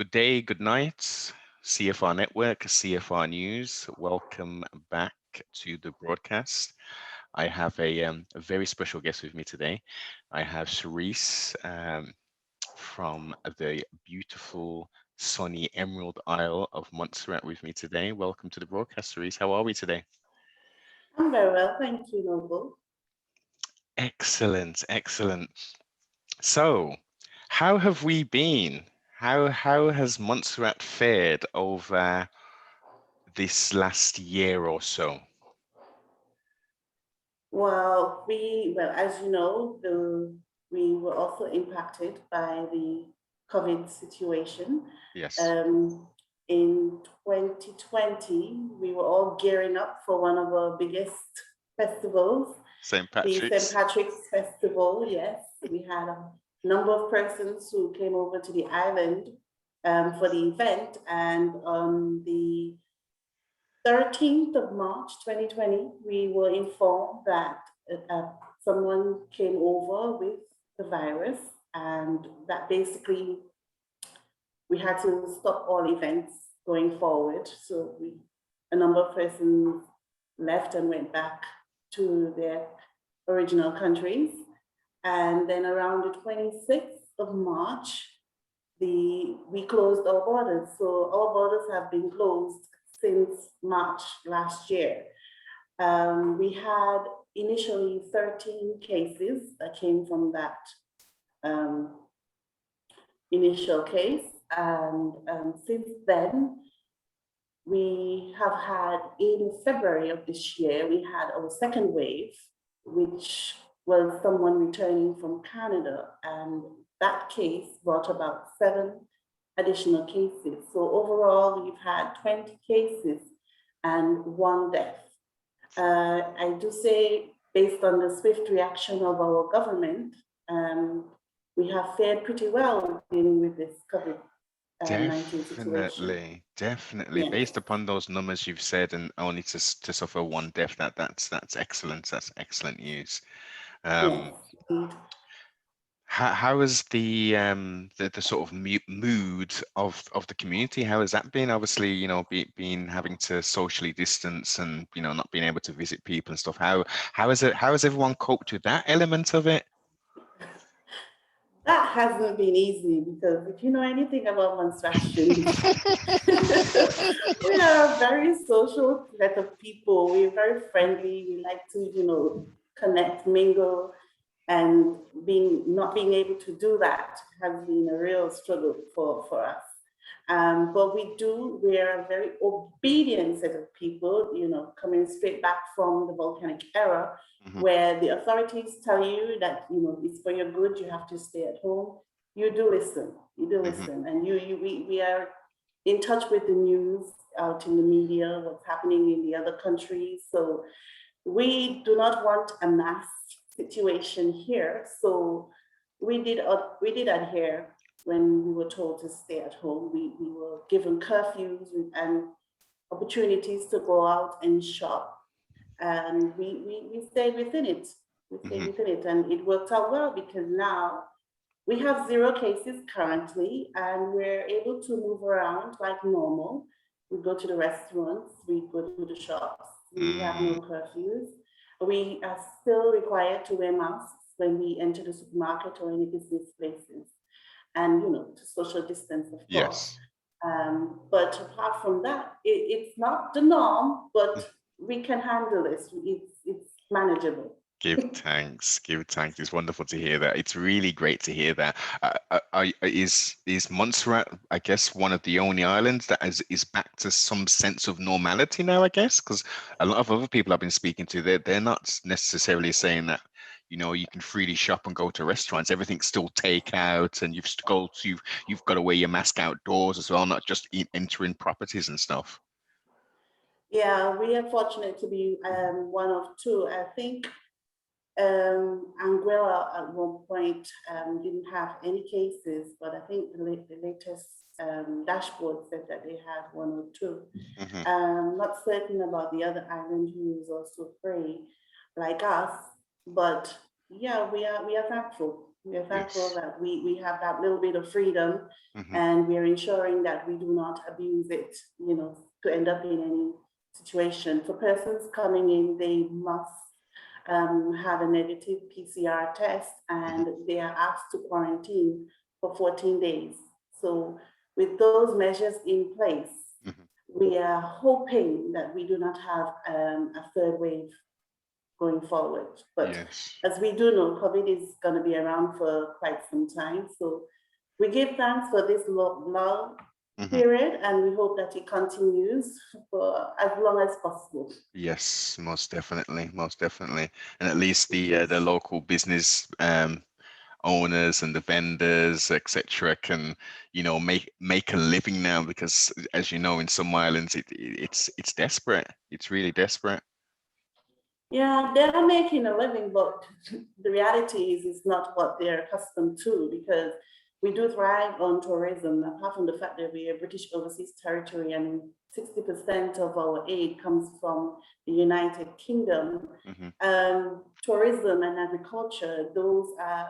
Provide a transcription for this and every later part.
Good day, good night, CFR Network, CFR News. Welcome back to the broadcast. I have a very special guest with me today. I have Cherise from the beautiful, sunny Emerald Isle of Montserrat with me today. Welcome to the broadcast, Cherise. How are we today? I'm very well, thank you, Noble. Excellent, excellent. So, how have we been? How has Montserrat fared over this last year or so? As you know, we were also impacted by the COVID situation. Yes. In 2020, we were all gearing up for one of our biggest festivals, St. the St. Patrick's. Patrick's Festival. Yes, we had a number of persons who came over to the island for the event, and on the 13th of March 2020, we were informed that someone came over with the virus, and that basically we had to stop all events going forward. So a number of persons left and went back to their original countries. And then around the 26th of March, we closed our borders. So our borders have been closed since March last year. We had initially 13 cases that came from that initial case. And since then, we have had, in February of this year, we had our second wave, which was someone returning from Canada. And that case brought about 7 additional cases. So overall, we've had 20 cases and 1 death. I do say, based on the swift reaction of our government, we have fared pretty well dealing with this COVID-19 situation. Definitely. Yes. Based upon those numbers you've said, and only to suffer 1 death, that's excellent. That's excellent news. Yes, indeed. How has the sort of mood of the community? How has that been? Obviously, being having to socially distance and not being able to visit people and stuff. How has everyone coped with that element of it? That hasn't been easy, because if you know anything about Montserratians, we are a very social set of people. We're very friendly. We like to, connect, mingle, and not being able to do that has been a real struggle for us. But we are a very obedient set of people, coming straight back from the volcanic era, where the authorities tell you that, it's for your good, you have to stay at home. You do listen, and we are in touch with the news out in the media, what's happening in the other countries. So we do not want a mass situation here. So we did adhere. When we were told to stay at home, we were given curfews and opportunities to go out and shop. And we stayed within it. And it worked out well, because now we have 0 cases currently, and we're able to move around like normal. We go to the restaurants, we go to the shops, we have no curfews. We are still required to wear masks when we enter the supermarket or any business places, and to social distance, of course. Yes. But apart from that, it's not the norm, but we can handle this. It's manageable. Give thanks. It's wonderful to hear that. It's really great to hear that. Is Montserrat, I guess, one of the only islands that is back to some sense of normality now, I guess? Because a lot of other people I've been speaking to, they're not necessarily saying that, you can freely shop and go to restaurants. Everything's still takeout, and you've got to wear your mask outdoors as well, not just entering properties and stuff. Yeah, we are fortunate to be one of 2. I think Anguilla at one point didn't have any cases, but I think the latest dashboard said that they had 1 or 2. Not certain about the other island who is also free like us, but yeah, we are thankful. We are thankful Yes. that we have that little bit of freedom, Hmm. and we are ensuring that we do not abuse it, to end up in any situation. For persons coming in, they must have a negative PCR test, Hmm. and they are asked to quarantine for 14 days. So with those measures in place, Hmm. we are hoping that we do not have a third wave going forward. But Yes. as we do know, COVID is going to be around for quite some time. So we give thanks for this long Hmm. period, and we hope that it continues for as long as possible. Yes, most definitely, most definitely. And at least the Yes. local business owners and the vendors, etc., can, make a living now, because as you know, in some islands it's desperate. It's really desperate. Yeah, they're making a living, but the reality is it's not what they're accustomed to, because we do thrive on tourism, apart from the fact that we are British overseas territory and 60% of our aid comes from the United Kingdom. Hmm. Tourism and agriculture, those are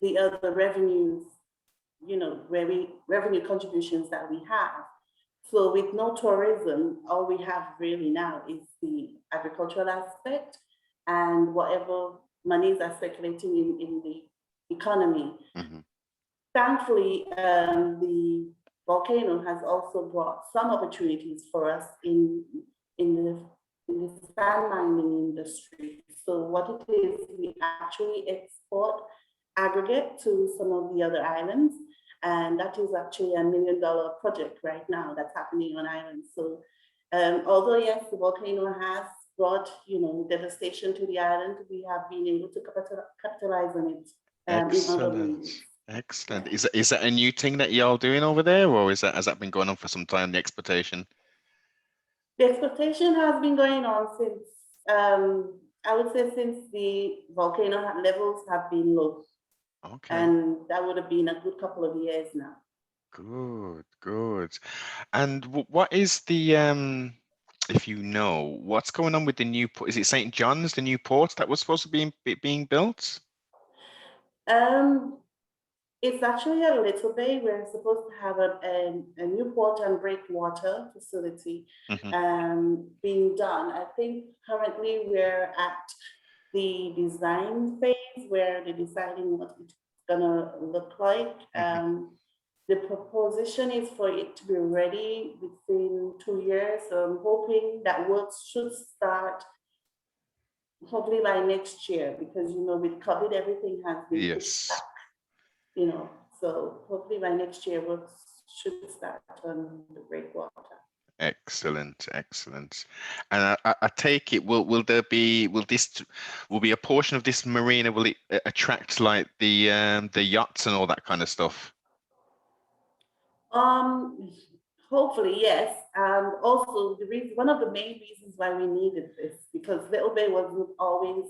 the other revenues, revenue contributions that we have. So with no tourism, all we have really now is the agricultural aspect and whatever monies are circulating in the economy. Hmm. Thankfully, the volcano has also brought some opportunities for us in the in the sand mining industry. So what it is, we actually export aggregate to some of the other islands, and that is actually $1 million project right now that's happening on islands. So although yes, the volcano has brought devastation to the island, we have been able to capitalize on it in other Excellent. ways. Excellent. Yeah. Is that a new thing that y'all doing over there, or has that been going on for some time, the expectation? The expectation has been going on since, I would say, since the volcano levels have been low, Okay. and that would have been a good couple of years now. Good, good. And what is the if you know, what's going on with the new port? Is it St. John's, the new port that was supposed to being built? Um, it's actually a little bay. We're supposed to have a new port and breakwater facility Hmm. being done. I think currently we're at the design phase where they're deciding what it's gonna look like. Hmm. The proposition is for it to be ready within 2 years. So I'm hoping that work should start hopefully by next year, because with COVID everything has been pushed Yes. back. you know. So hopefully by next year work should start on the breakwater. Excellent, excellent. And I take it, will there be will this will be a portion of this marina, will it attract like the yachts and all that kind of stuff? Um, Hopefully, yes. And also, one of the main reasons why we needed this, because Little Bay wasn't always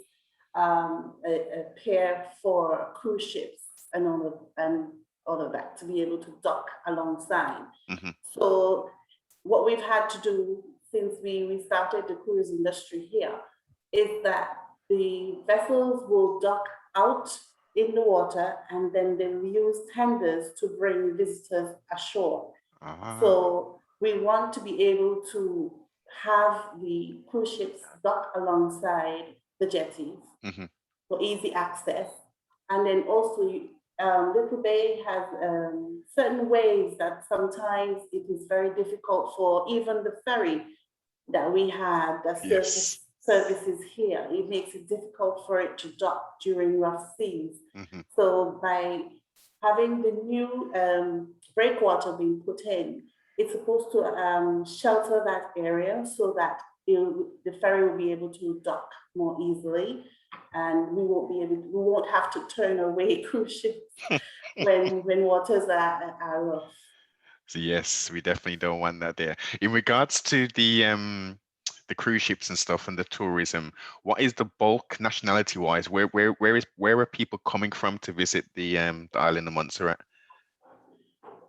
a pair for cruise ships and all of that to be able to dock alongside. Hmm. So, what we've had to do since we started the cruise industry here is that the vessels will dock out in the water, and then they'll use tenders to bring visitors ashore. Ah. So we want to be able to have the cruise ships dock alongside the jetties Hmm. for easy access. And then also, Little Bay has certain ways that sometimes it is very difficult for even the ferry that we have that Yes. services here. It makes it difficult for it to dock during rough seas. Hmm. So by having the new breakwater being put in, it's supposed to shelter that area so that the ferry will be able to dock more easily, and we won't have to turn away cruise ships when waters are rough. So yes, we definitely don't want that there. In regards to the cruise ships and stuff and the tourism, what is the bulk nationality wise? Where are people coming from to visit the island of Montserrat?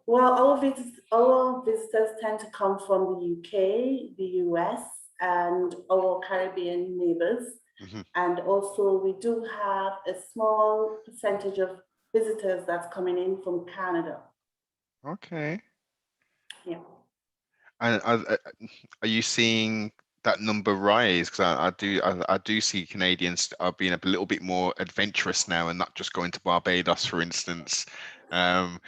Well, our visitors tend to come from the UK, the US, and our Caribbean neighbors. Hmm. And also, we do have a small percentage of visitors that's coming in from Canada. Okay. Yeah. And are you seeing that number rise? Because I do see Canadians are being a little bit more adventurous now and not just going to Barbados, for instance, um,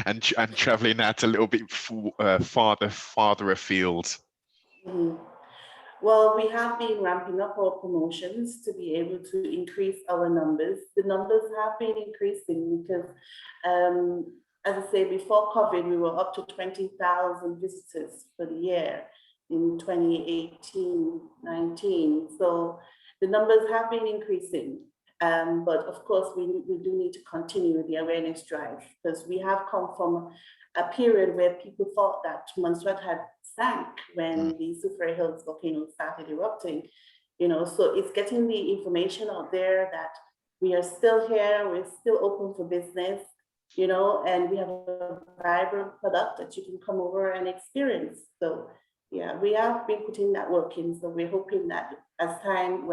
and traveling out a little bit farther afield. Mhm. Well, we have been ramping up our promotions to be able to increase our numbers. The numbers have been increasing because, as I say, before COVID, we were up to 20,000 visitors for the year in 2018-19. So the numbers have been increasing. But of course, we do need to continue the awareness drive because we have come from a period where people thought that Montserrat had sank when the Soufriere Hills volcano started erupting. So it's getting the information out there that we are still here, we're still open for business, and we have a vibrant product that you can come over and experience. So yeah, we have been putting that work in. So we're hoping that as time,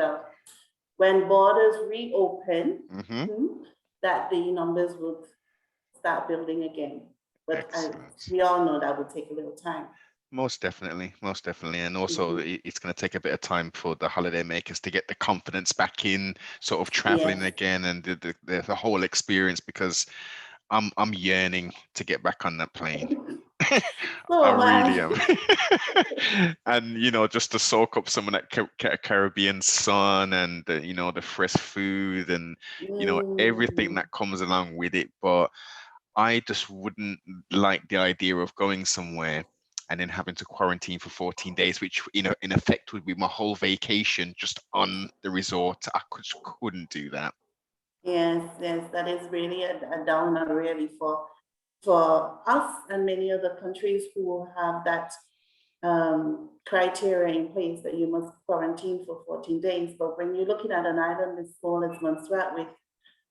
when borders reopen, that the numbers would start building again. But we all know that would take a little time. Most definitely. And also it's going to take a bit of time for the holiday makers to get the confidence back in sort of traveling again and the whole experience, because I'm yearning to get back on that plane. I really am. And just to soak up some of that Caribbean sun and the fresh food and everything that comes along with it. But I just wouldn't like the idea of going somewhere and then having to quarantine for 14 days, which in effect would be my whole vacation just on the resort. I couldn't do that. Yes, that is really a downer, really, for us and many other countries who have that criteria in place that you must quarantine for 14 days. But when you're looking at an island as small as Montserrat with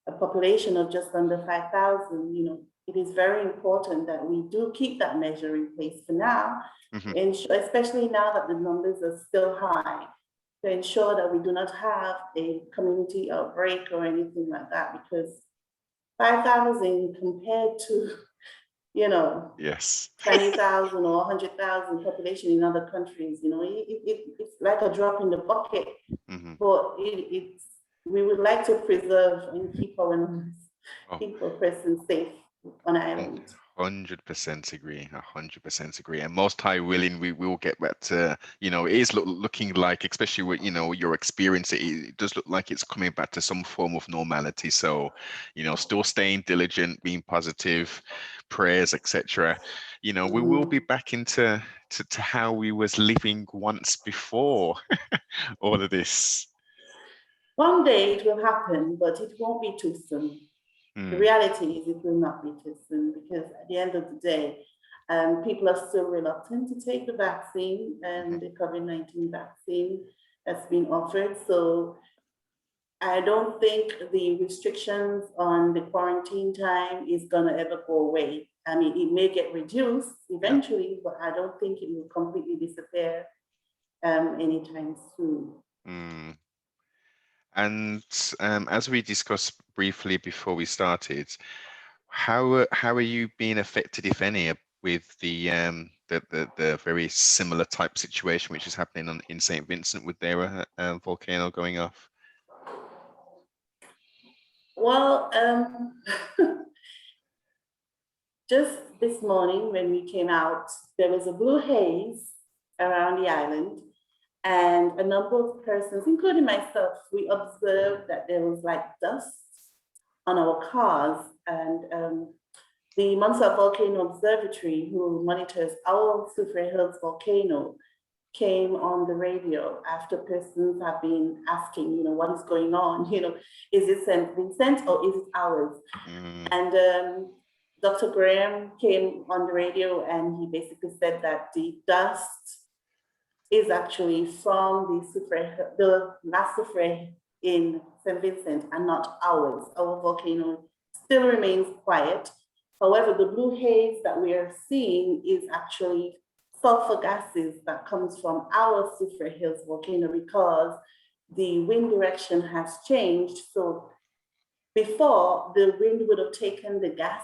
a population of just under 5,000, it is very important that we do keep that measure in place for now, especially now that the numbers are still high, to ensure that we do not have a community outbreak or anything like that, because 5,000 compared to, yes, 20,000 or 100,000 population in other countries, it's like a drop in the bucket. But we would like to preserve and keep our numbers, keep our persons safe on island. 100% agree. 100% agree. And most high willing, we will get back to, it is looking like, especially with, your experience, it does look like it's coming back to some form of normality. So, still staying diligent, being positive, prayers, etc. We will be back into to how we was living once before all of this. One day it will happen, but it won't be too soon. The reality is it will not be too soon, because at the end of the day, people are still reluctant to take the vaccine and the COVID-19 vaccine that's been offered. So I don't think the restrictions on the quarantine time is going to ever go away. I mean, it may get reduced eventually, but I don't think it will completely disappear anytime soon. And as we discussed briefly before we started, how are you being affected, if any, with the very similar type situation which is happening in St. Vincent with their volcano going off? Well, just this morning when we came out, there was a blue haze around the island, and a number of persons, including myself, we observed that there was like dust on our cars. And the Montserrat Volcano Observatory, who monitors our Soufriere Hills volcano, came on the radio after persons have been asking, what is going on? Is it St. Vincent or is it ours? And Dr. Graham came on the radio and he basically said that the dust is actually from the last Soufriere in St. Vincent and not ours. Our volcano still remains quiet. However, the blue haze that we are seeing is actually sulfur gases that comes from our Soufriere Hills volcano, because the wind direction has changed. So before, the wind would have taken the gas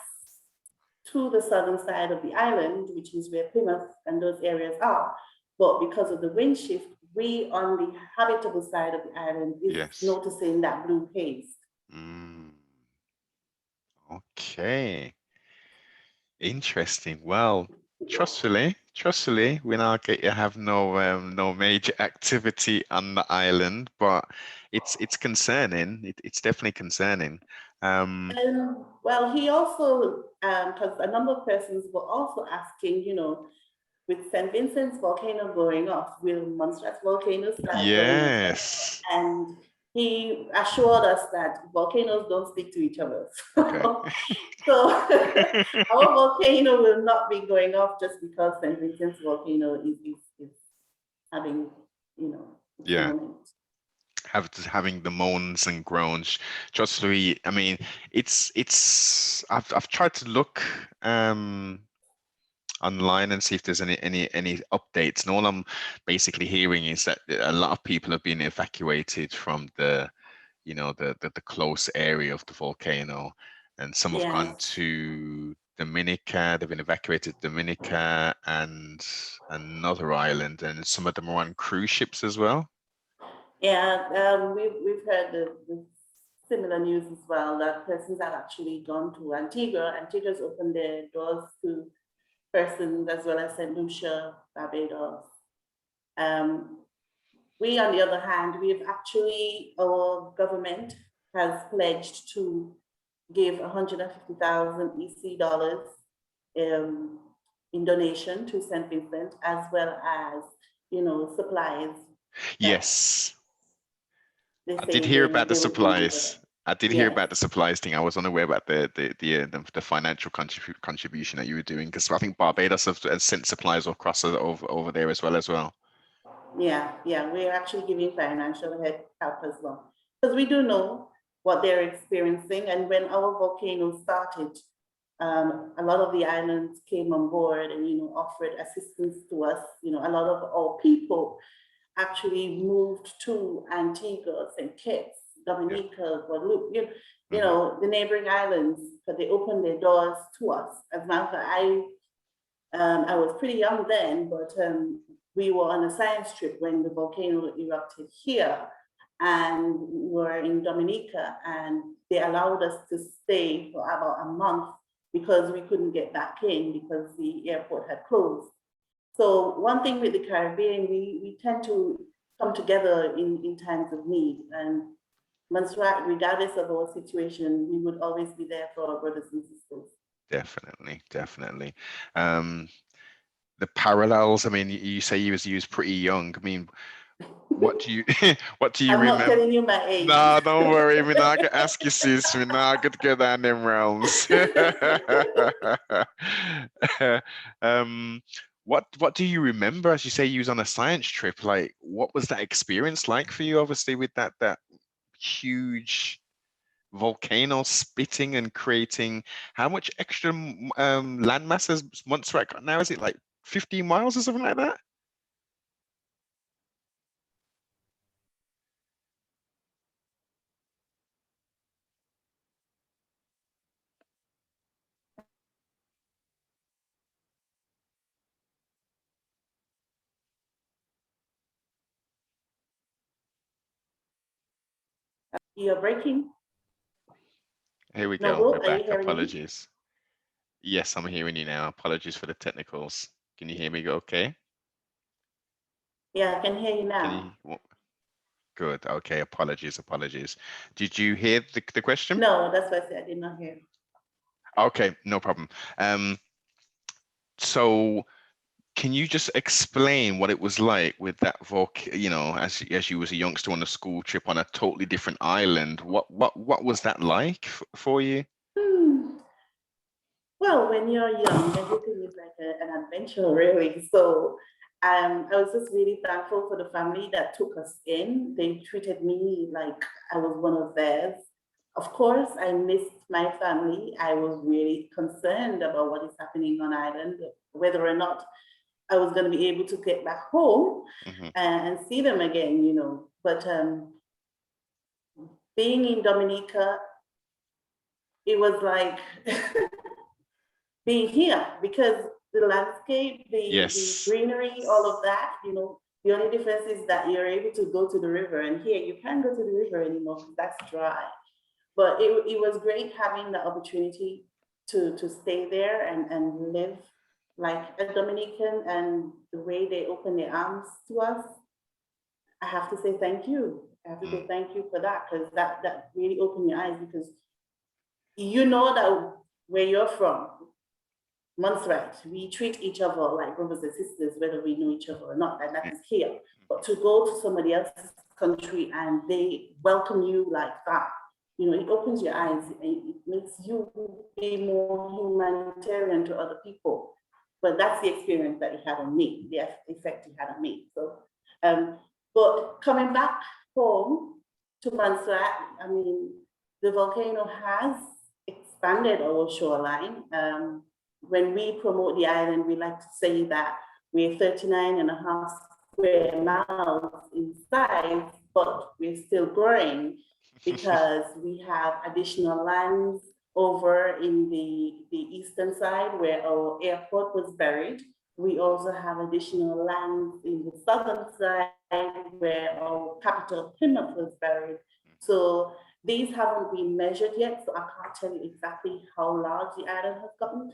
to the southern side of the island, which is where Plymouth and those areas are. But because of the wind shift, we on the habitable side of the island is noticing that blue haze. Okay. Interesting. Well, trustfully, we now get you have no major activity on the island, but it's concerning. It's definitely concerning. Well, he also, because a number of persons were also asking, you know, with St. Vincent's volcano going off, will Montserrat's volcano start going as well? And he assured us that volcanoes don't stick to each other. Okay. So our volcano will not be going off just because St. Vincent's volcano is having, you know, having the moans and groans. Trustfully, I mean, it's I've tried to look online and see if there's any updates, and all I'm basically hearing is that a lot of people have been evacuated from the close area of the volcano, and some have gone to Dominica. They've been evacuated to Dominica and another island, and some of them are on cruise ships as well. Yeah, we've heard the similar news as well, that persons have actually gone to Antigua. Antigua's opened their doors to persons as well as St. Lucia, Barbados. We, on the other hand, our government has pledged to give 150,000 EC dollars in donation to St. Vincent, as well as, you know, supplies. Yes. I did hear about the supplies. I did hear about the supplies thing. I was unaware about the financial contribution that you were doing, because I think Barbados has sent supplies across over there as well. Yeah, we're actually giving financial help as well, because we do know what they're experiencing. And when our volcano started, a lot of the islands came on board and, you know, offered assistance to us. You know, a lot of our people actually moved to Antigua, St. Kitts, Dominica, Guadeloupe, you know, the neighboring islands, but they opened their doors to us. As a matter of fact, I was pretty young then, but we were on a science trip when the volcano erupted here, and we were in Dominica, and they allowed us to stay for about a month because we couldn't get back in because the airport had closed. So one thing with the Caribbean, we tend to come together in times of need. And Montserrat, regardless of our situation, we would always be there for our brothers and sisters. Definitely. The parallels, I mean, you say you was pretty young. I mean, what do you I'm remember? not telling you my age. No, don't worry. We're not gonna ask you, sis. We're not gonna go down them realms. What do you remember? As you say, you was on a science trip. Like, what was that experience like for you? Obviously, with that huge volcano spitting and creating, how much extra land mass has Montserrat got now? Is it like 15 miles or something like that? You're breaking. Here we go. We're back. Apologies. Yes, I'm hearing you now. Apologies for the technicals. Can you hear me okay? Yeah, I can hear you now. Good. Okay. Apologies. Did you hear the question? No, that's what I said. I did not hear. Okay, no problem. So can you just explain what it was like with that as you was a youngster on a school trip on a totally different island? What was that like for you? Well, when you're young, everything is like an adventure, really. So I was just really thankful for the family that took us in. They treated me like I was one of theirs. Of course, I missed my family. I was really concerned about what is happening on island, whether or not I was going to be able to get back home and see them again, you know. But being in Dominica, it was like being here, because the landscape, the Yes. greenery, all of that, the only difference is that you're able to go to the river, and here you can't go to the river anymore because that's dry. But it was great having the opportunity to stay there and live like a Dominican, and the way they open their arms to us. I have to say thank you. I have to say thank you for that, because that really opened your eyes, because you know that where you're from, Montserrat, we treat each other like brothers and sisters, whether we know each other or not, and that is here. But to go to somebody else's country and they welcome you like that, it opens your eyes, and it makes you be more humanitarian to other people. But that's the experience that it had on me, the effect it had on me. So, but coming back home to Montserrat, I mean, the volcano has expanded our shoreline. When we promote the island, we like to say that we're 39.5 square miles in size, but we're still growing because we have additional lands over in the eastern side where our airport was buried. We also have additional lands in the southern side where our capital, Plymouth, was buried. So these haven't been measured yet, so I can't tell you exactly how large the island has gotten,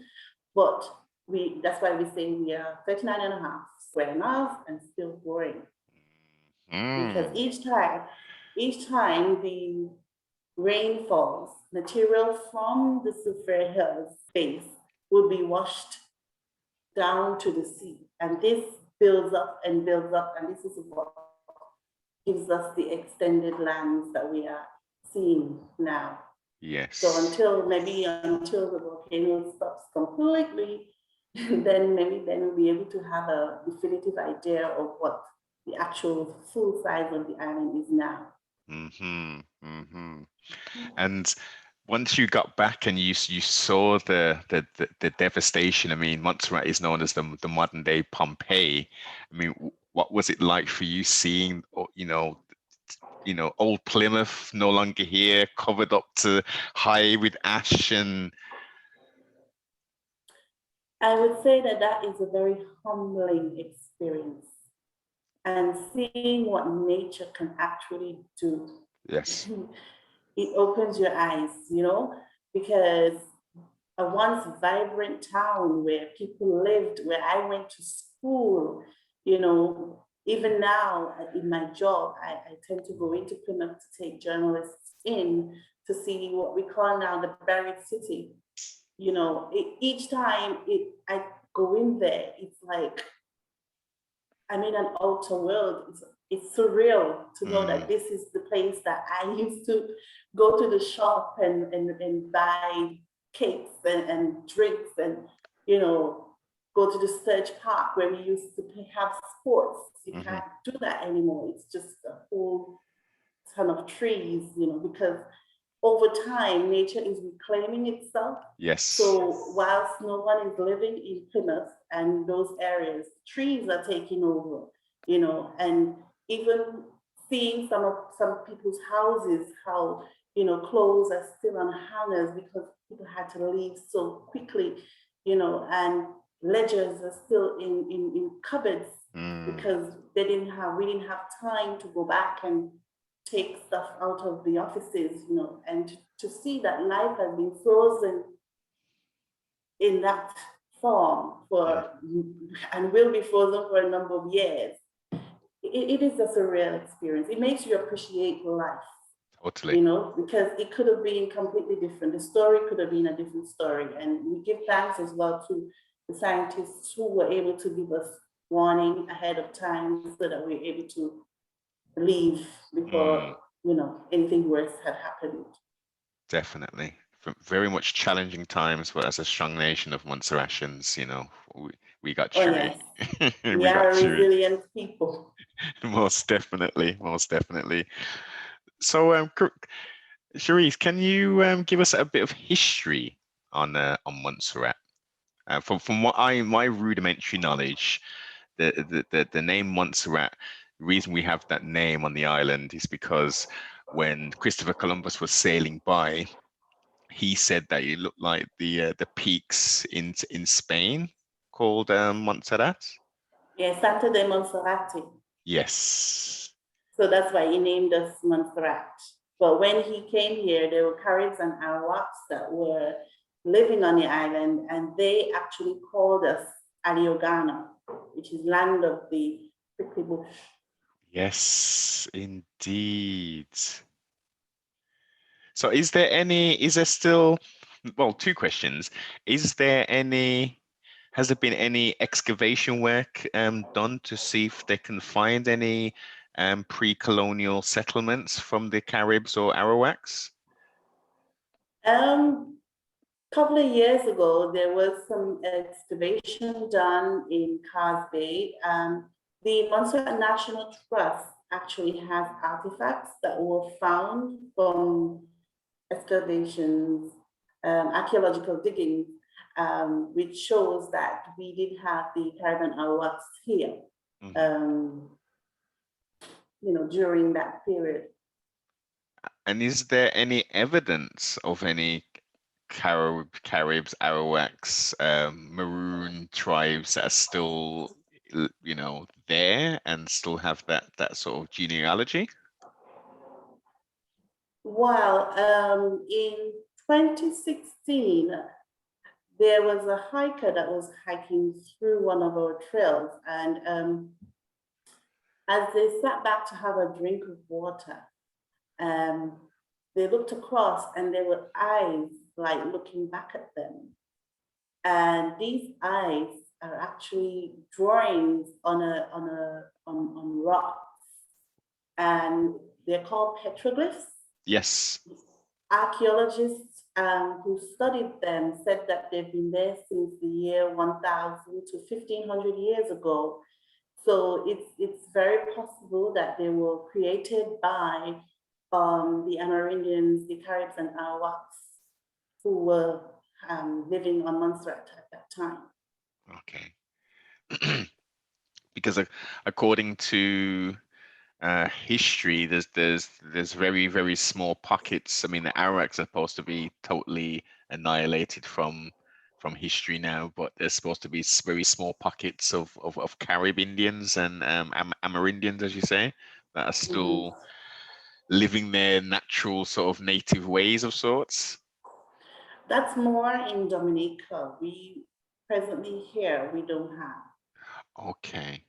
but that's why we say we are 39.5 square miles and still growing. Because each time the rain falls, material from the Soufriere Hills space will be washed down to the sea. And this builds up, and this is what gives us the extended lands that we are seeing now. Yes. So until the volcano stops completely, then we'll be able to have a definitive idea of what the actual full size of the island is now. And once you got back and you saw the devastation, I mean, Montserrat is known as the modern day Pompeii. I mean, what was it like for you seeing, old Plymouth no longer here, covered up to high with ash? And I would say that is a very humbling experience, and seeing what nature can actually do. yes, it opens your eyes, because a once vibrant town where people lived, where I went to school, even now in my job, I tend to go into Plymouth to take journalists in to see what we call now the buried city. Each time I go in there, it's like I'm in an outer world. It's surreal to know that this is the place that I used to go to the shop and buy cakes and drinks, and go to the Sturge Park where we used to have sports. You can't do that anymore. It's just a whole ton of trees, because over time, nature is reclaiming itself. yes. So whilst no one is living in Plymouth and those areas, trees are taking over, and even seeing some people's houses, how, clothes are still on hangers because people had to leave so quickly, and ledgers are still in cupboards because we didn't have time to go back and take stuff out of the offices, and to see that life has been frozen in that form and will be frozen for a number of years. It is a surreal experience. It makes you appreciate life. Totally. Because it could have been completely different. The story could have been a different story. And we give thanks as well to the scientists who were able to give us warning ahead of time so that we're able to leave before, anything worse had happened. Definitely. Very much challenging times, but as a strong nation of Montserratians, we got through it. Yes. We are resilient people. Most definitely. So, Cherise, can you give us a bit of history on Montserrat? From what my rudimentary knowledge, the name Montserrat, the reason we have that name on the island is because when Christopher Columbus was sailing by, he said that it looked like the peaks in Spain called Montserrat. Yeah, Santa de Monserrate. Yes. So that's why he named us Montserrat. But when he came here, there were Caribs and Arawaks that were living on the island, and they actually called us Aliogana, which is land of the prickly bush. Yes, indeed. So is there still, well, two questions. Has there been any excavation work done to see if they can find any pre-colonial settlements from the Caribs or Arawaks? Couple of years ago, there was some excavation done in Cars Bay. The Montserrat National Trust actually has artifacts that were found from excavations, archaeological digging, which shows that we did have the Caribbean Arawaks here, during that period. And is there any evidence of any Caribs, Arawaks, Maroon tribes that are still, there and still have that sort of genealogy? Well, in 2016, there was a hiker that was hiking through one of our trails, and as they sat back to have a drink of water, they looked across and there were eyes like looking back at them. And these eyes are actually drawings on rocks, and they're called petroglyphs. Yes. Archaeologists who studied them said that they've been there since the year 1000 to 1500 years ago. So it's very possible that they were created by the Amerindians, the Caribs and Arawaks, who were living on Montserrat at that time. Okay. Because according to history, there's very, very small pockets. I mean, the Arawaks are supposed to be totally annihilated from history now, but there's supposed to be very small pockets of Carib Indians and Amerindians, as you say, that are still living their natural sort of native ways of sorts. That's more in Dominica. We presently here, we don't have. Okay.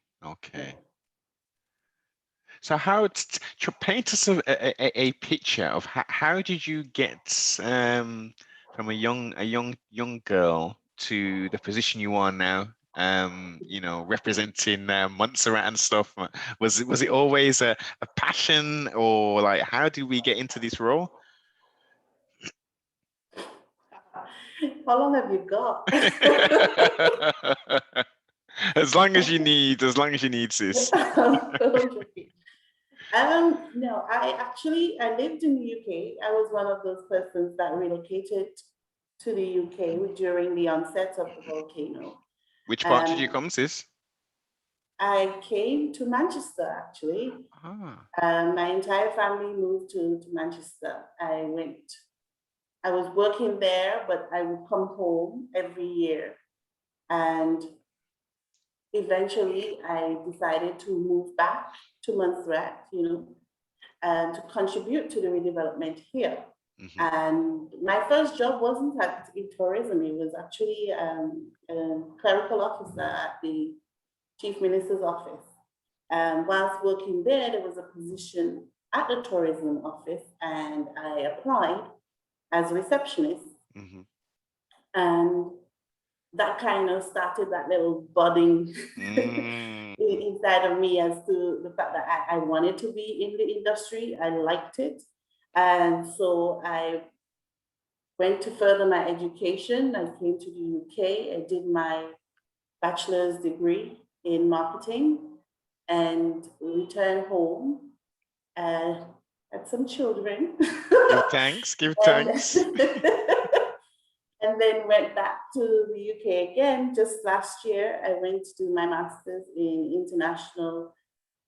So how to paint us a picture of how did you get from a young girl to the position you are now, representing Montserrat and stuff? Was it always a passion, or like how did we get into this role? How long have you got? As long as you need, sis. No, I lived in the UK. I was one of those persons that relocated to the UK during the onset of the volcano. Which part did you come, sis? I came to Manchester, actually. My entire family moved to Manchester. I was working there, but I would come home every year. And eventually I decided to move back to Montserrat, and to contribute to the redevelopment here. And my first job wasn't in tourism. It was actually a clerical officer at the Chief Minister's office. Whilst working there was a position at the tourism office, and I applied as a receptionist. And that kind of started that little budding inside of me as to the fact that I wanted to be in the industry. I liked it. And so I went to further my education. I came to the UK. I did my bachelor's degree in marketing and returned home and had some children. Give thanks. And then went back to the UK again. Just last year, I went to do my master's in international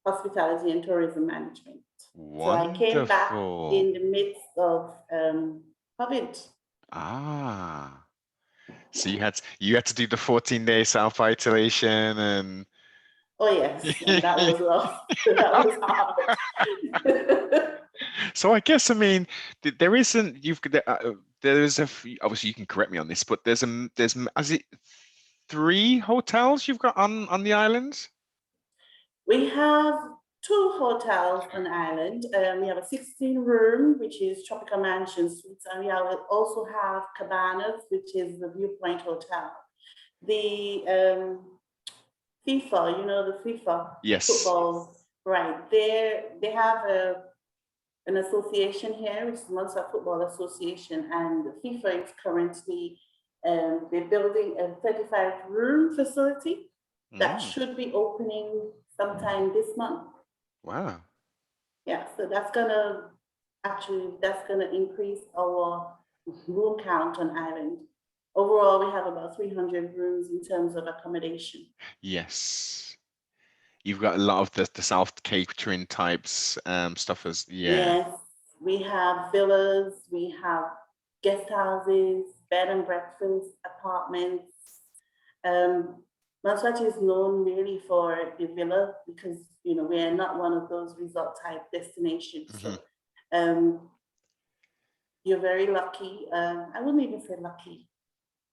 hospitality and tourism management. Wonderful. So I came back in the midst of COVID. Ah, so you had to do the 14-day self-isolation and Oh yes, and that was rough. That was hard. so I guess I mean there isn't there's obviously you can correct me on this, but there's is it 3 hotels you've got on the islands? We have 2 hotels on the island. We have a 16-room, which is Tropical Mansion Suites, and also have Cabanas, which is the Viewpoint Hotel. The FIFA, the FIFA Yes. football, right? They have an association here, which is the Montserrat Football Association, and the FIFA is currently they're building a 35-room facility that should be opening sometime this month. Wow. Yeah, so that's gonna increase our room count on island. Overall, we have about 300 rooms in terms of accommodation. Yes. You've got a lot of the South catering types stuff as Yes, we have villas, we have guest houses, bed and breakfast, apartments. Montserrat is known really for the villa because we are not one of those resort type destinations. Mhm. So you're very lucky. I wouldn't even say lucky.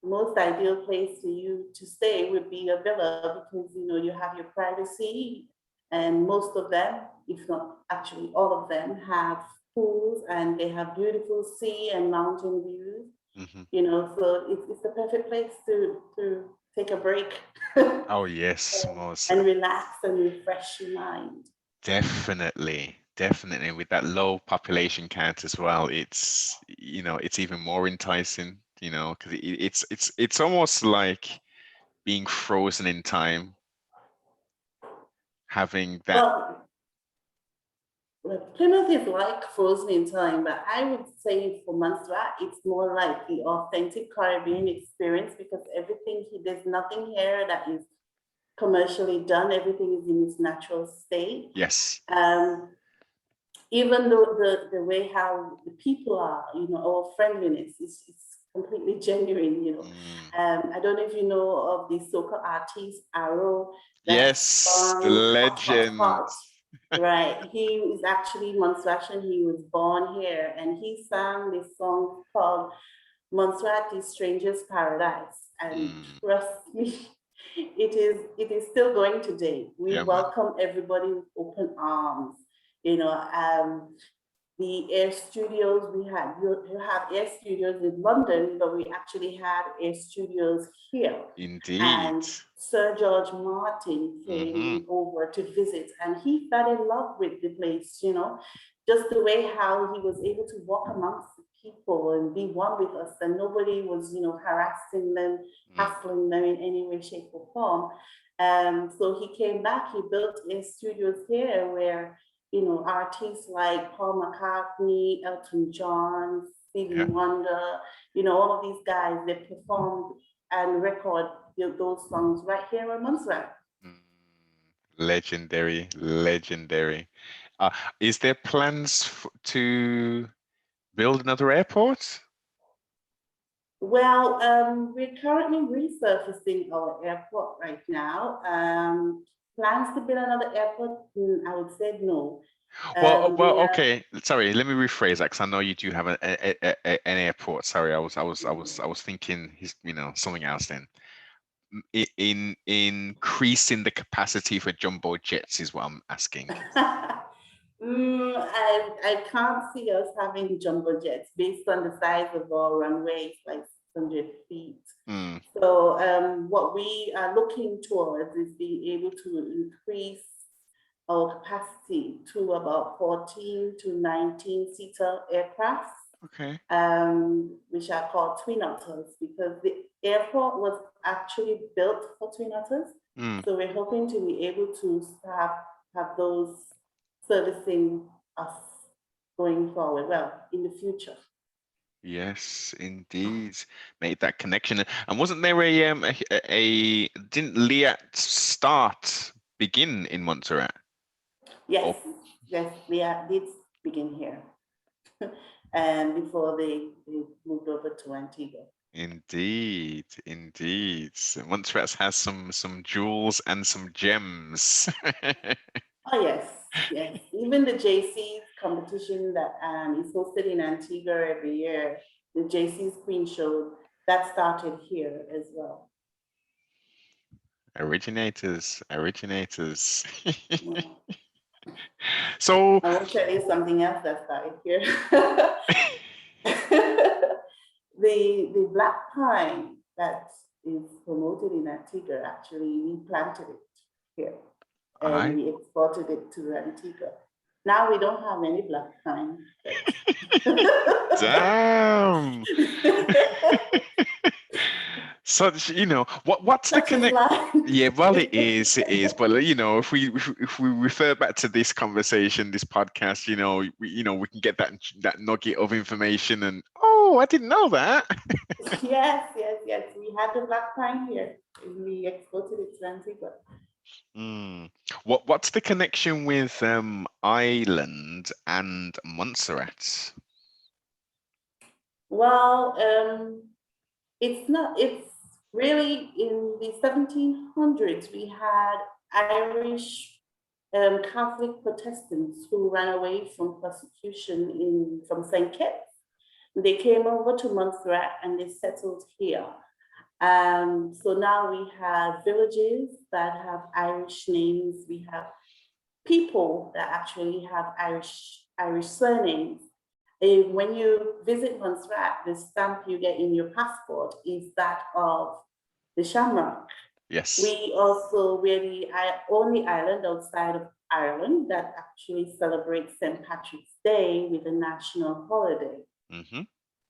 The most ideal place for you to stay would be a villa because you have your privacy, and most of them, if not actually all of them, have pools and they have beautiful sea and mountain views. So it's the perfect place to take a break Oh yes, most and relax and refresh your mind. definitely with that low population count as well. It's even more enticing, because it's almost like being frozen in time, having that. Well, Plymouth is like frozen in time, but I would say for Montserrat, it's more like the authentic Caribbean experience because there's nothing here that is commercially done. Everything is in its natural state. Yes. Even though the way how the people are, our friendliness is completely genuine. I don't know if you know of the soca artist Arrow. That Yes, the song Hot Hot legend. Hot. Right. He is actually Montserratian. He was born here and he sang this song called Montserrat is Stranger's Paradise. And trust me, it is still going today. We welcome everybody with open arms. The air studios you have air studios in London, but we actually had air studios here. Indeed. And Sir George Martin came over to visit and he fell in love with the place, just the way how he was able to walk amongst the people and be one with us, and nobody was, harassing them, hassling them in any way, shape, or form. So he came back, he built air studios here where artists like Paul McCartney, Elton John, Stevie Wonder, all of these guys, they performed and record those songs right here in Montserrat. Legendary. Is there plans to build another airport? Well, we're currently resurfacing our airport right now. Plans to build another airport? I would say no. Okay. Sorry, let me rephrase that because I know you do have an airport. Sorry, I was thinking something else then. In increasing the capacity for jumbo jets is what I'm asking. I can't see us having jumbo jets based on the size of our runway, like 600 feet. So what we are looking towards is being able to increase our capacity to about 14 to 19 seater aircraft. Okay. Which are called twin otters because the airport was actually built for twin otters. So we're hoping to be able to have those servicing us going forward, in the future. Yes, indeed. Made that connection. And wasn't there didn't Liat begin in Montserrat? Yes, Liat did begin here. and before they moved over to Antigua. Indeed, indeed. So Montserrat has some jewels and some gems. Oh yes, yes. Even the JC's competition that is hosted in Antigua every year, the JC's Queen Show, that started here as well. Originators. Yeah. So I will tell you something else that started here. The black pine that is promoted in Antigua, actually, we planted it here and we exported it to Antigua. Now we don't have any black pine. Damn. So what's the connection? Yeah, well, it is. But if we refer back to this conversation, this podcast, we can get that nugget of information, and I didn't know that. Yes. We had the black pine here. We exported it to Antigua. What's the connection with Island and Montserrat? Well, it's really in the 1700s, we had Irish Catholic Protestants who ran away from persecution from St. Kitts. They came over to Montserrat and they settled here. So now we have villages that have Irish names. We have people that actually have Irish surnames. When you visit Montserrat, the stamp you get in your passport is that of the shamrock. Yes. We're the only island outside of Ireland that actually celebrates St. Patrick's Day with a national holiday. Mm-hmm.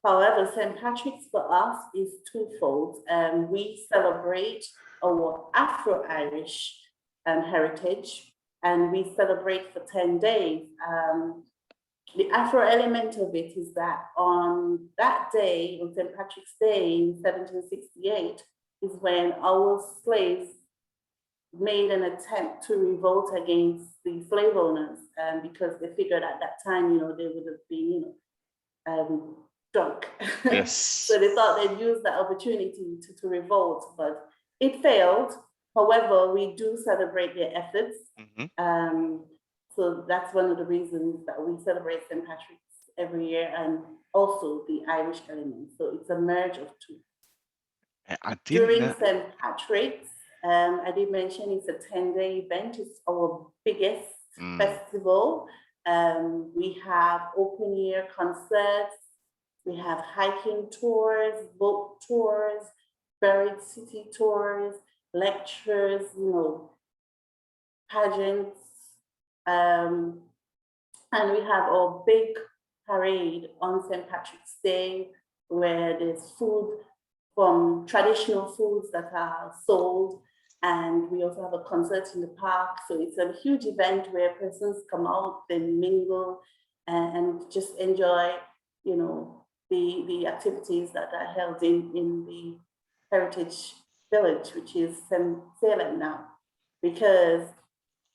However, St. Patrick's for us is twofold. We celebrate our Afro-Irish heritage, and we celebrate for 10 days. The Afro element of it is that on that day, on St. Patrick's Day in 1768, is when our slaves made an attempt to revolt against the slave owners, because they figured at that time, they would have been, drunk. Yes. So they thought they'd use that opportunity to revolt, but it failed. However, we do celebrate their efforts. Mm-hmm. So that's one of the reasons that we celebrate St. Patrick's every year, and also the Irish element. So it's a merge of two. During St. Patrick's, I did mention it's a 10-day event. It's our biggest festival. We have open-air concerts. We have hiking tours, boat tours, buried city tours, lectures, pageants. And we have our big parade on St. Patrick's Day, where there's food from traditional foods that are sold. And we also have a concert in the park. So it's a huge event where persons come out, they mingle, and just enjoy, the activities that are held in the Heritage Village, which is Salem now. Because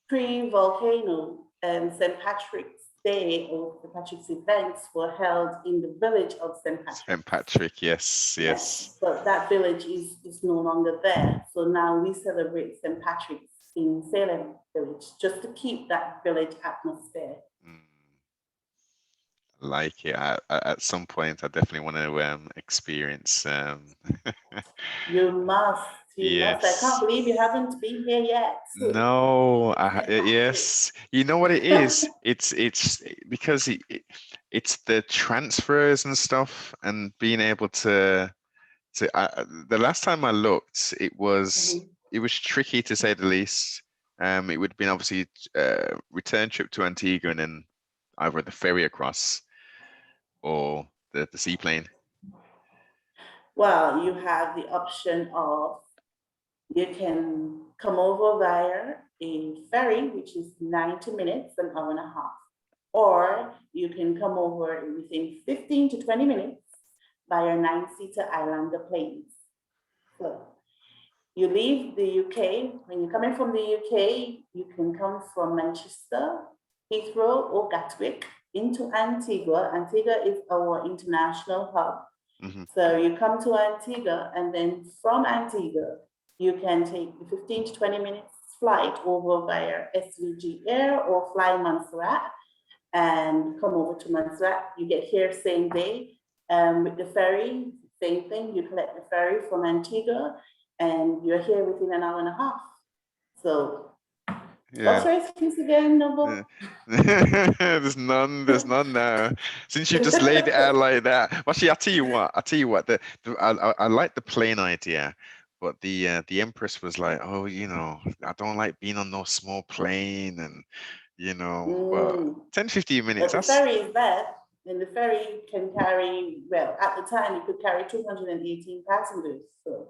pre-Volcano, St. Patrick's Day or St. Patrick's events were held in the village of St. Patrick. St. Patrick, yes. But that village is no longer there. So now we celebrate St. Patrick's in Salem Village, just to keep that village atmosphere. Like it. At some point, I definitely want to experience. You must. Yes. I can't believe you haven't been here yet. No, yes. You know what it is? It's because it's the transfers and stuff, and being able to. The last time I looked, it was tricky to say the least. It would have been obviously return trip to Antigua and then either the ferry across or the seaplane. Well, you have the option of you can come over via a ferry, which is 90 minutes, an hour and a half. Or you can come over within 15 to 20 minutes via 9-seater Islander planes. So you leave the UK. When you're coming from the UK, you can come from Manchester, Heathrow, or Gatwick. into Antigua. Antigua is our international hub. So you come to Antigua, and then from Antigua, you can take 15 to 20 minutes flight over via SVG Air or fly Montserrat and come over to Montserrat. You get here same day. With the ferry, same thing. You collect the ferry from Antigua, and you're here within an hour and a half. So, what's your excuse again, Noble? There's none now. Since you just laid it out like that. Actually, I tell you what. I like the plane idea, but the Empress was like, oh, I don't like being on no small plane, and but 10, 15 minutes. But the ferry is there, and the ferry can carry, well, at the time it could carry 218 passengers. So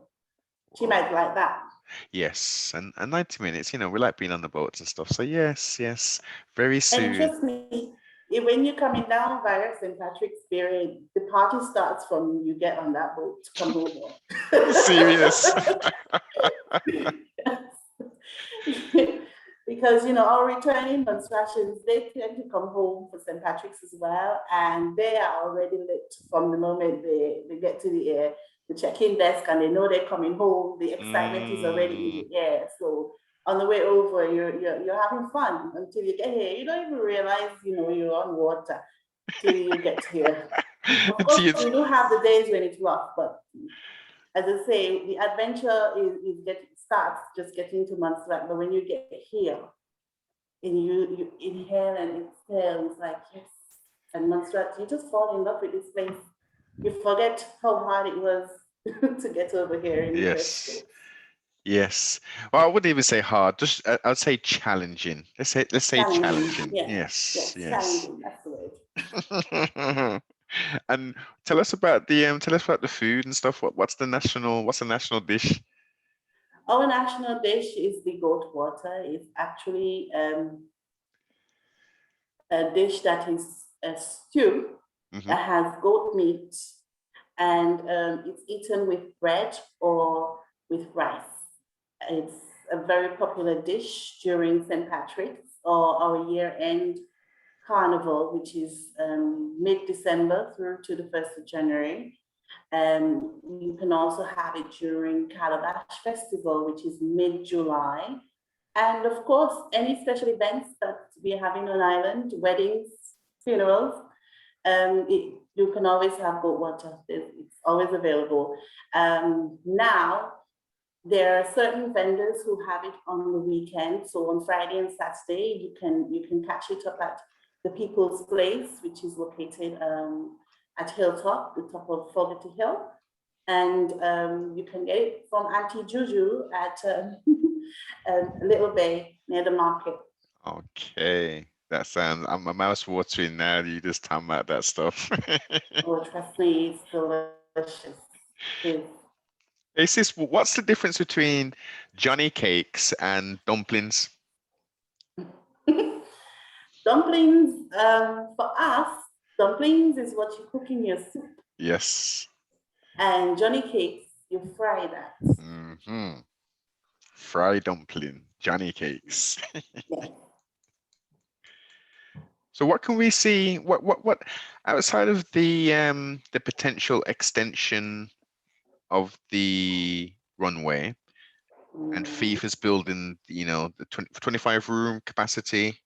she might like that. Yes, and 90 minutes, we like being on the boats and stuff. So yes, very soon. And trust me, when you're coming down via St. Patrick's Pier, the party starts from you get on that boat to come over. Serious. Because our returning Montserratians, they tend to come home for St. Patrick's as well, and they are already lit from the moment they get to the check-in desk, and they know they're coming home. The excitement is already in the air. So on the way over, you're having fun until you get here. You don't even realize you're on water till you get here. Of course, we do have the days when it's rough, but as I say, the adventure starts just getting to Montserrat. But when you get here and you inhale and exhale, it's like, yes. And Montserrat, you just fall in love with this place. You forget how hard it was to get over here. Yes. Well, I wouldn't even say hard. Just I'd say challenging. Let's say challenging. Yes. Challenging. That's the word. And tell us about the food and stuff. What's the national dish? Our national dish is the goat water. It's actually a dish that is a stew that has goat meat, and it's eaten with bread or with rice. It's a very popular dish during St. Patrick's or our year-end Carnival, which is mid-December through to the 1st of January. You can also have it during Calabash Festival, which is mid-July. And of course, any special events that we're having on island, weddings, funerals, you can always have goat water. It's always available. Now, there are certain vendors who have it on the weekend. So on Friday and Saturday, you can catch it up at the People's Place, which is located at Hilltop, the top of Fogarty Hill. And you can get it from Auntie Juju at Little Bay near the market. Okay. That sounds, my mouth's watering now. You just tell me about that stuff. Oh, trust me, it's delicious. Hey sis, what's the difference between Johnny cakes and dumplings? Dumplings, for us, dumplings is what you cook in your soup. Yes. And Johnny cakes, you fry that. Fried dumpling, Johnny cakes. Yes. So what can we see? What outside of the potential extension of the runway and FIFA's building, the 25 room capacity?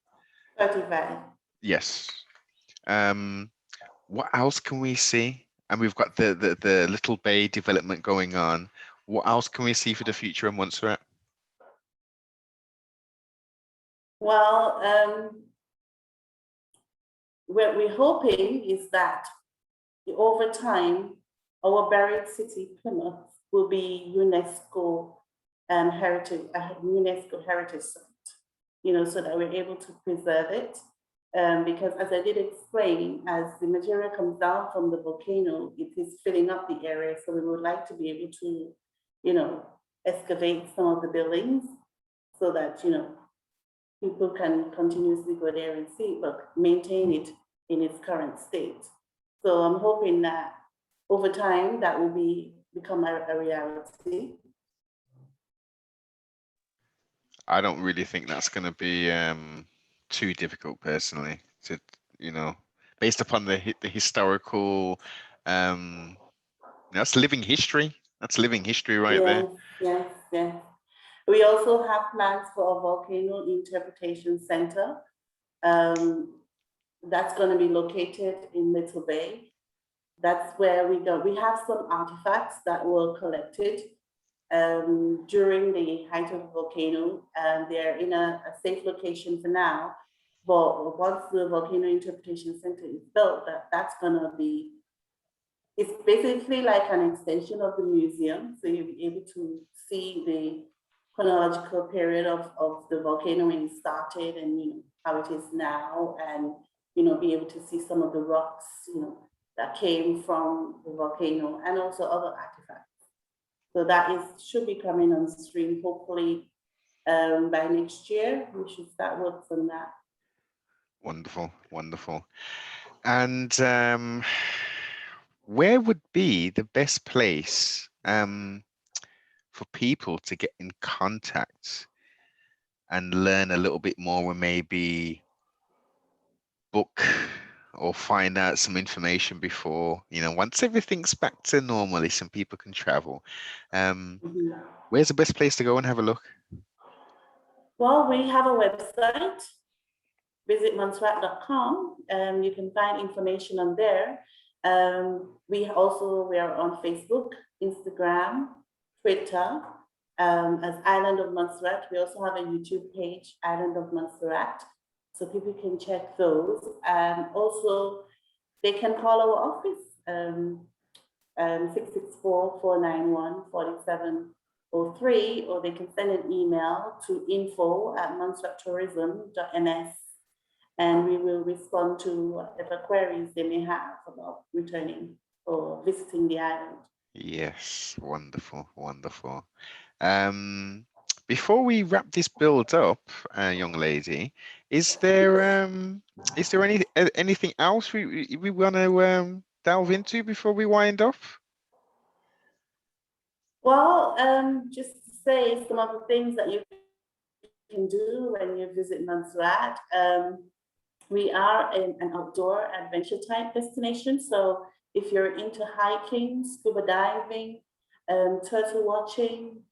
35. Yes. What else can we see? And we've got the Little Bay development going on. What else can we see for the future of Montserrat? Well, what we're hoping is that over time, our buried city, Plymouth, will be UNESCO heritage site, so that we're able to preserve it. Because as I did explain, as the material comes down from the volcano, it is filling up the area. So we would like to be able to, excavate some of the buildings so that, people can continuously go there and see it, but maintain it in its current state. So I'm hoping that over time that will become a reality. I don't really think that's going to be too difficult personally to based upon the historical, um, that's living history. That's living history right there. Yes, yes, yes. We also have plans for a volcano interpretation center. That's going to be located in Little Bay. That's where we go. We have some artifacts that were collected during the height of the volcano, and they're in a safe location for now. But once the volcano interpretation center is built, that's going to be, it's basically like an extension of the museum. So you'll be able to see the chronological period of the volcano when it started and, you know, how it is now, and, you know, be able to see some of the rocks, you know, that came from the volcano, and also other artifacts. So that should be coming on stream, hopefully by next year. We should start work on that. Wonderful, wonderful. And where would be the best place for people to get in contact and learn a little bit more, and maybe book or find out some information before, you know, once everything's back to normally, some people can travel? Where's the best place to go and have a look? Well, we have a website, visitmontserrat.com. You can find information on there. We are on Facebook, Instagram, Twitter, as Island of Montserrat. We also have a YouTube page, Island of Montserrat, so people can check those. And also, they can call our office, 664-491-4703, or they can send an email to info@montserrattourism.ms, and we will respond to whatever queries they may have about returning or visiting the island. Yes, wonderful, wonderful. Before we wrap this build up, young lady, is there anything else we want to delve into before we wind up? Well, just to say some of the things that you can do when you visit Montserrat. We are an outdoor adventure type destination. So if you're into hiking, scuba diving, turtle watching,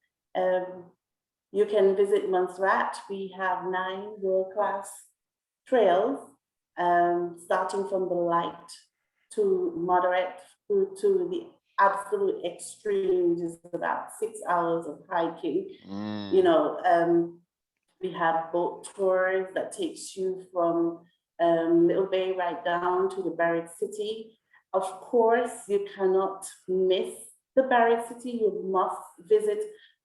you can visit Montserrat. We have 9 world-class trails, starting from the light to moderate through to the absolute extreme, which is about 6 hours of hiking. You know, we have boat tours that takes you from Little Bay right down to the buried city. Of course, you cannot miss the buried city. You must visit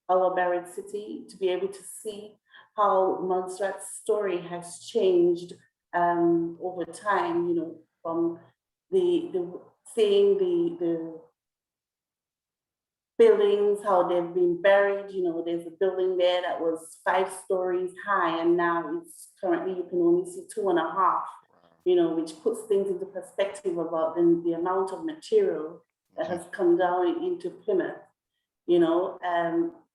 our buried city to be able to see how Montserrat's story has changed over time, you know, from seeing the buildings, how they've been buried. You know, there's a building there that was 5 stories high, and now it's currently, you can only see 2.5, you know, which puts things into perspective about the amount of material that has come down into Plymouth. You know,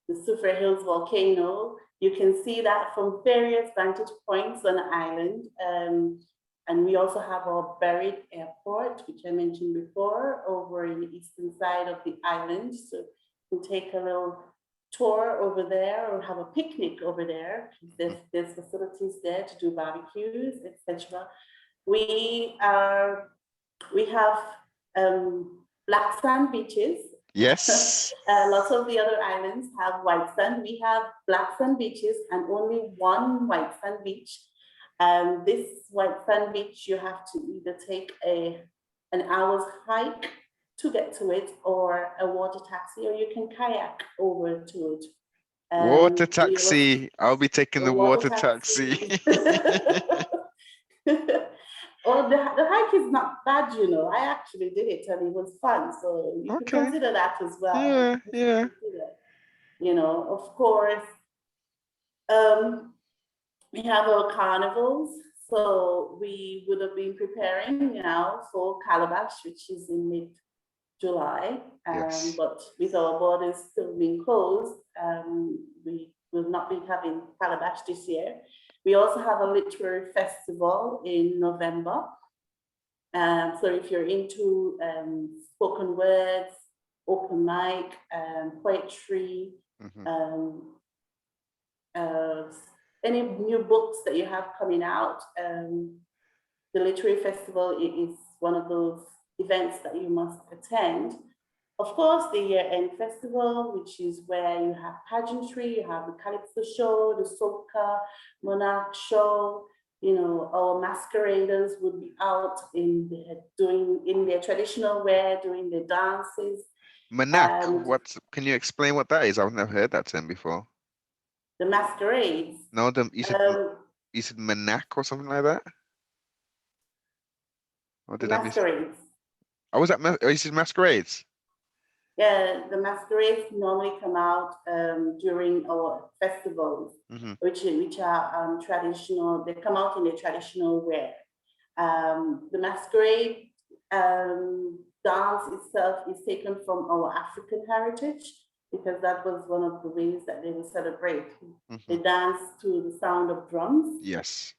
the Soufriere Hills volcano, you can see that from various vantage points on the island. And we also have our buried airport, which I mentioned before, over in the eastern side of the island. So you can take a little tour over there or have a picnic over there. There's facilities there to do barbecues, etc. We have black sand beaches. Yes. Lots of the other islands have white sand. We have black sand beaches and only one white sand beach. This white sand beach, you have to either take an hour's hike to get to it, or a water taxi, or you can kayak over to it. Water taxi. I'll be taking the water taxi. Well, the hike is not bad, you know. I actually did it and it was fun. So you can consider that as well. Yeah, yeah. You know, of course, we have our carnivals. So we would have been preparing now for Calabash, which is in mid-July. Yes. But with our borders still being closed, we will not be having Calabash this year. We also have a literary festival in November. So if you're into spoken words, open mic, poetry, any new books that you have coming out, the literary festival is one of those events that you must attend. Of course, the year-end festival, which is where you have pageantry, you have the Calypso show, the Soca Monarch show. You know, our masqueraders would be out in their traditional wear, doing their dances. Manak, can you explain what that is? I've never heard that term before. The masquerades. No, you said Manak or something like that? Or did I miss? Masquerades. Oh, was that you said masquerades? Yeah, the masquerades normally come out during our festivals, which are traditional. They come out in their traditional wear. The masquerade dance itself is taken from our African heritage, because that was one of the ways that they would celebrate. They dance to the sound of drums. Yes.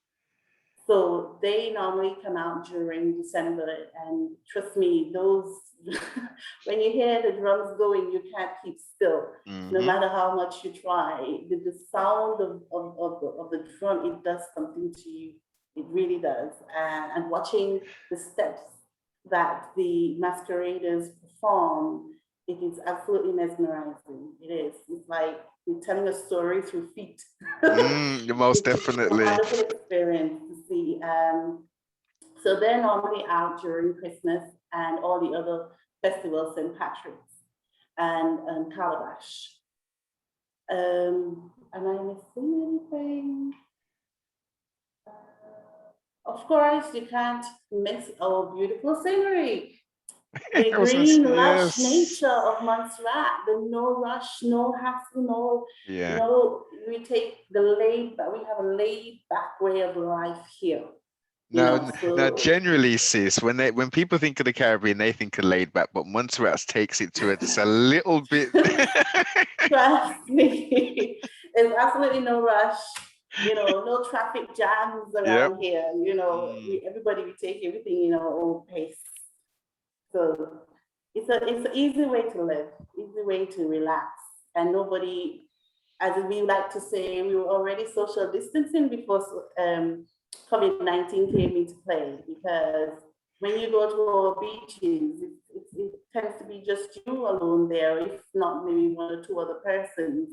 So they normally come out during December, and trust me, those when you hear the drums going, you can't keep still. No matter how much you try, the sound of the drum, it does something to you. It really does. And watching the steps that the masqueraders perform, it is absolutely mesmerizing. It is. It's like you're telling a story through feet. Most definitely. It's a wonderful experience to see. So they're normally out during Christmas and all the other festivals, St. Patrick's and Calabash. Am I missing anything? Of course, you can't miss our beautiful scenery. The green, lush nature of Montserrat, the no rush, no hassle, we take we have a laid back way of life here. Now, generally, sis, when people think of the Caribbean, they think of laid back, but Montserrat takes it to just a little bit. Trust me, there's absolutely no rush. No traffic jams around here. Everybody, we take everything in our own pace. So it's an easy way to live, easy way to relax, and nobody, as we like to say, we were already social distancing before COVID-19 came into play, because when you go to our beaches, it tends to be just you alone there, if not maybe one or two other persons.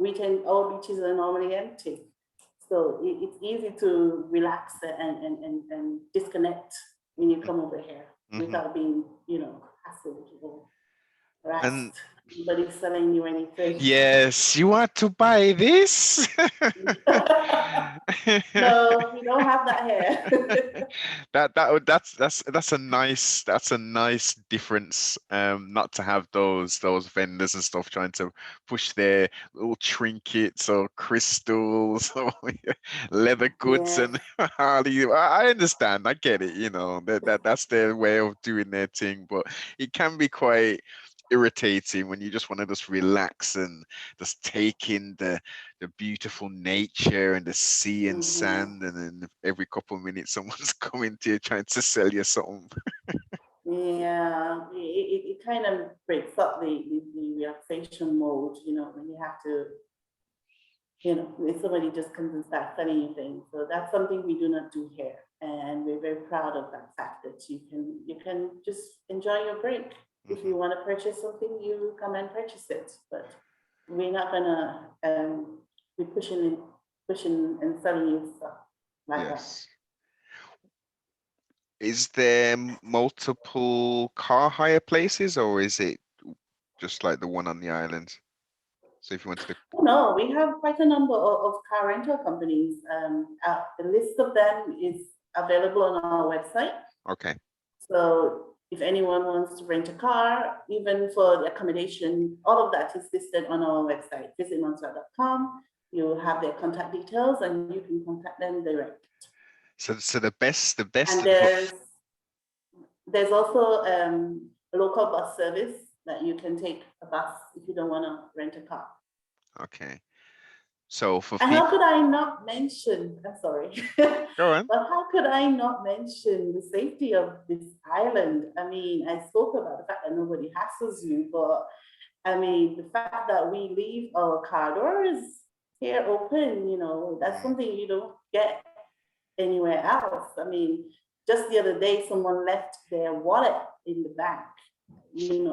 Our beaches are normally empty. So it's easy to relax and disconnect when you come over here without being, hassled or harassed. Nobody's selling you anything. Yes, you want to buy this? No, we don't have that here. that's a nice difference. Not to have those vendors and stuff trying to push their little trinkets or crystals or leather goods and I understand, I get it. That's their way of doing their thing, but it can be quite irritating when you just want to just relax and just take in the beautiful nature and the sea and sand, and then every couple of minutes someone's coming to you trying to sell you something. Yeah, it kind of breaks up the relaxation mode, when you have to, if somebody just comes and starts selling you things. So that's something we do not do here, and we're very proud of that fact that you can just enjoy your break. If you want to purchase something, you come and purchase it, but we're not gonna be pushing and selling you stuff like that. Is there multiple car hire places, or is it just like the one on the island? So if you went to no, we have quite a number of car rental companies. The list of them is available on our website. Okay. So if anyone wants to rent a car, even for the accommodation, all of that is listed on our website, visitmontserrat.com. You have their contact details and you can contact them direct. So the best. And there's also a local bus service that you can take a bus if you don't want to rent a car. Okay. So for And people, how could I not mention, I'm sorry, go on. but how could I not mention the safety of this island? I mean, I spoke about the fact that nobody hassles you, but I mean, the fact that we leave our car doors here open, that's something you don't get anywhere else. I mean, just the other day, someone left their wallet in the bank,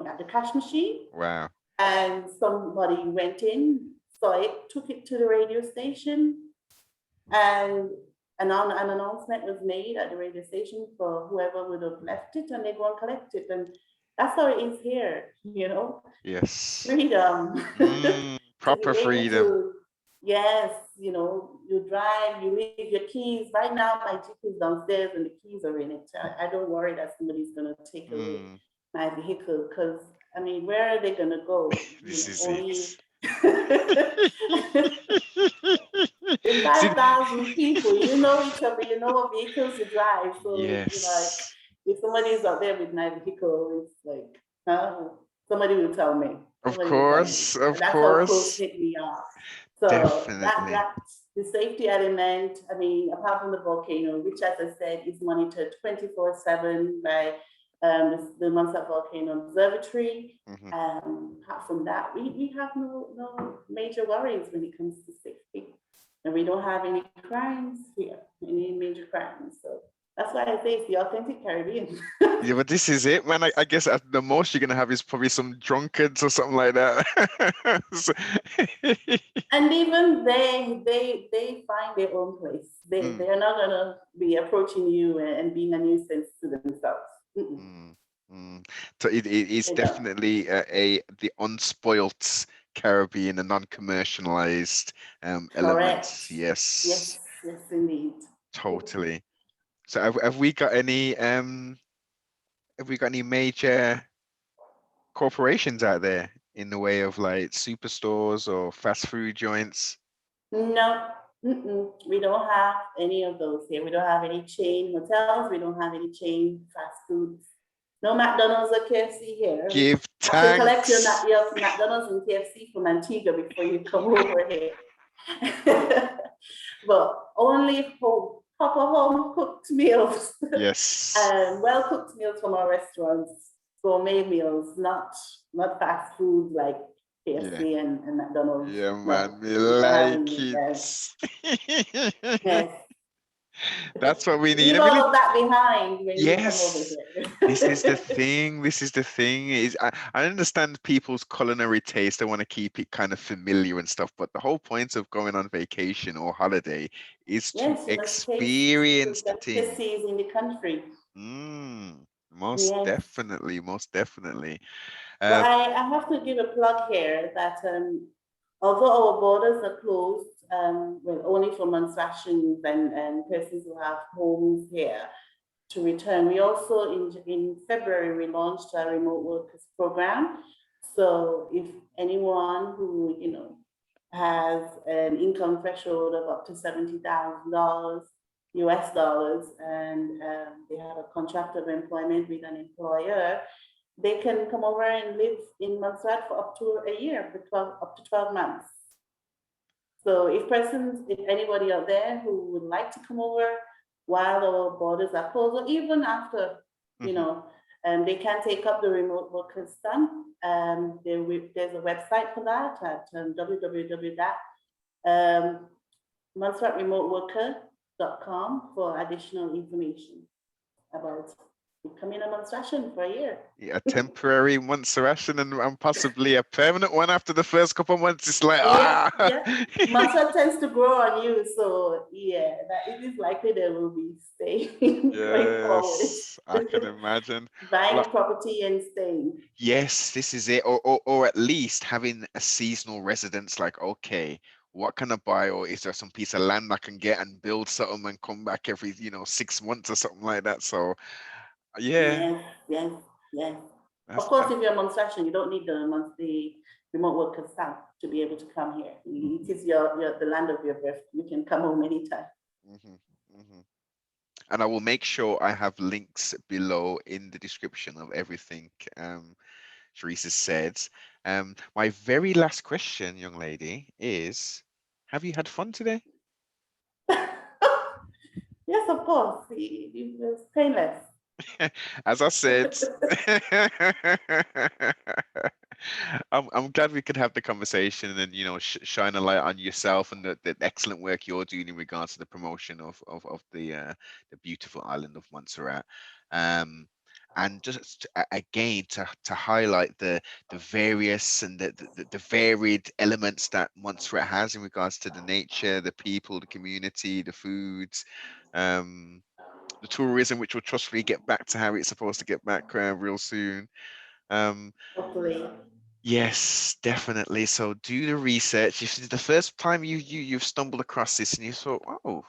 at the cash machine. Wow. And somebody went in, saw it, took it to the radio station, and an announcement was made at the radio station for whoever would have left it, and they go and collect it. And that's how it is here, Yes. freedom. To be Proper able freedom. to, yes, you drive, you leave your keys. Right now, my Jeep is downstairs and the keys are in it. I don't worry that somebody's going to take away my vehicle, because, I mean, where are they going to go? This is Only it. in 5,000 people, you know each other, you know what vehicles you drive. So, Yes. if somebody is out there with my vehicle, it's like, somebody will tell me. Of Somebody will tell me. course, of That's how close course. hit me are. So Definitely. that's the safety element. I mean, apart from the volcano, which, as I said, is monitored 24/7 by the Montserrat Volcano Observatory. Apart from that, we have no major worries when it comes to safety. And we don't have any crimes here, any major crimes. So that's why I say it's the authentic Caribbean. Yeah, but this is it, man. I guess at the most you're gonna have is probably some drunkards or something like that. And even they find their own place. They're not gonna be approaching you and being a nuisance to themselves. So it is definitely the unspoilt Caribbean, a non-commercialized elements. Yes, indeed. Totally. So have we got any major corporations out there in the way of like superstores or fast food joints? No, we don't have any of those here. We don't have any chain hotels. We don't have any chain fast foods. No McDonald's or KFC here. Give You have to collect thanks. your McDonald's and KFC from Antigua before you come over here. But only proper home cooked meals. Yes. And well cooked meals from our restaurants. Gourmet meals, not fast food like KFC and McDonald's. Yeah, man, we like it. Yes. That's what we need. Leave all of that behind when you come over here. This is the thing. This is the thing. I understand people's culinary taste. They want to keep it kind of familiar and stuff, but the whole point of going on vacation or holiday is to experience the thing. In the country. Most definitely, most definitely. But I have to give a plug here that although our borders are closed, well, only for Montserratians and persons who have homes here to return, we also in February we launched a remote workers program. So if anyone who has an income threshold of up to $70,000 US dollars and they have a contract of employment with an employer, they can come over and live in Montserrat for up to a year, up to 12 months. So if anybody out there who would like to come over while our borders are closed, or even after, they can take up the remote workers stamp. There's a website for that at www.montserratremoteworker.com for additional information about becoming a Montserratian for a year. A temporary Montserratian and possibly a permanent one after the first couple of months. It's like, Montserrat tends to grow on you, so that it is likely they will be staying going forward. I can imagine. Buying property and staying. Yes, this is it. Or at least having a seasonal residence, like, okay, what can I buy? Or is there some piece of land I can get and build something and come back every 6 months or something like that? So Yes. Of course, if you're a Montserratian, you don't need the remote worker stamp to be able to come here. It is the land of your birth. You can come home anytime. And I will make sure I have links below in the description of everything Cherise said. My very last question, young lady, is Have you had fun today? Yes, of course. It was painless. As I said, I'm glad we could have the conversation and shine a light on yourself and the excellent work you're doing in regards to the promotion of the beautiful island of Montserrat. Um, and just again to highlight the various and the varied elements that Montserrat has in regards to the nature, the people, the community, the foods. Um, the tourism, which will trustfully get back to how it's supposed to get back real soon. Um, Hopefully. yes, definitely. So do the research. If it's the first time you've stumbled across this and you thought, oh,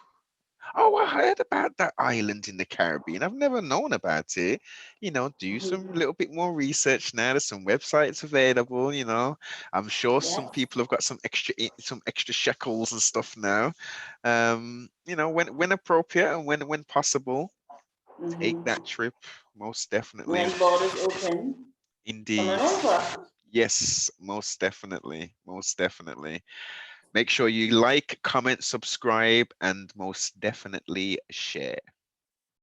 I heard about that island in the Caribbean. I've never known about it. Do some Mhm. little bit more research now. There's some websites available. I'm sure some Yes. people have got some extra shekels and stuff now. When appropriate and when possible, take Hmm. that trip, most definitely. When borders open, come on Indeed. over. Yes, most definitely. Most definitely. Make sure you like, comment, subscribe, and most definitely share.